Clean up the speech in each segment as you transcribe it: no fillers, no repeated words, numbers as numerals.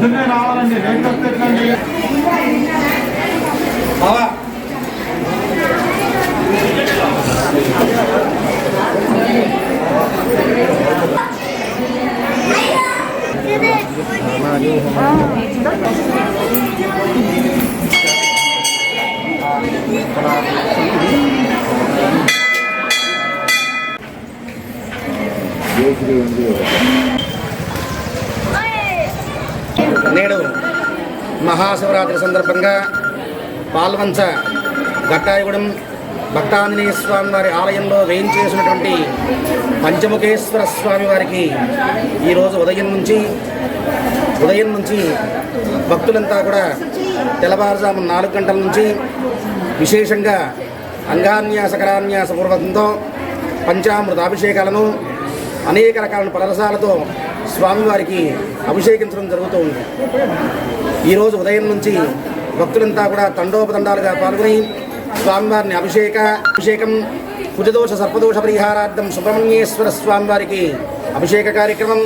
పొద్దున్నే రావాలండి, రేపు వస్తేట్లండి బావా. నేడు మహాశివరాత్రి సందర్భంగా పాల్వంచ గట్టాయగూడెం భక్తాంజనేయ స్వామి వారి ఆలయంలో వేయించేసినటువంటి పంచముఖేశ్వర స్వామి వారికి ఈరోజు ఉదయం నుంచి భక్తులంతా కూడా తెల్లవారుజాము 4 గంటల నుంచి విశేషంగా అంగాన్యాస కరాన్యాస పూర్వకంతో పంచామృత అభిషేకాలను అనేక రకాల పరరసాలతో స్వామివారికి అభిషేకించడం జరుగుతూ ఉంది. ఈరోజు ఉదయం నుంచి భక్తులంతా కూడా తండోపతండాలుగా పాల్గొని స్వామివారిని అభిషేకం కుజదోష సర్పదోష పరిహారార్థం సుబ్రహ్మణ్యేశ్వర స్వామివారికి అభిషేక కార్యక్రమం,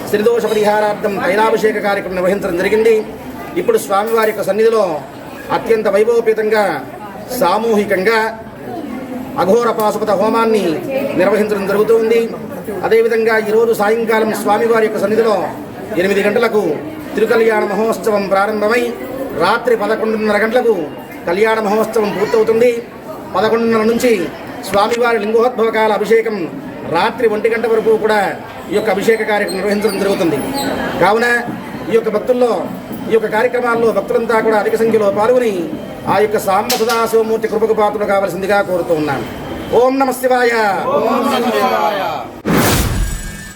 శ్రీదోష పరిహారార్థం తైలాభిషేక కార్యక్రమం నిర్వహించడం జరిగింది. ఇప్పుడు స్వామివారి యొక్క సన్నిధిలో అత్యంత వైభవపేతంగా సామూహికంగా అఘోర పాశుపత హోమాన్ని నిర్వహించడం జరుగుతుంది. అదేవిధంగా ఈరోజు సాయంకాలం స్వామివారి యొక్క సన్నిధిలో 8 గంటలకు తిరుకల్యాణ మహోత్సవం ప్రారంభమై రాత్రి 11:30 గంటలకు కళ్యాణ మహోత్సవం పూర్తవుతుంది. 11:30 నుంచి స్వామివారి లింగోద్భవకాల అభిషేకం రాత్రి 1 గంట వరకు కూడా ఈ యొక్క అభిషేక కార్యక్రమం నిర్వహించడం జరుగుతుంది. కావున ఈ యొక్క భక్తుల్లో ఈ యొక్క కార్యక్రమాల్లో భక్తులంతా కూడా అధిక సంఖ్యలో పాల్గొని ఆ యొక్క సాంబ సదాశివమూర్తి కృపకు పాత్రలు కావాల్సిందిగా కోరుతూ ఉన్నాను. ఓం నమః శివాయ.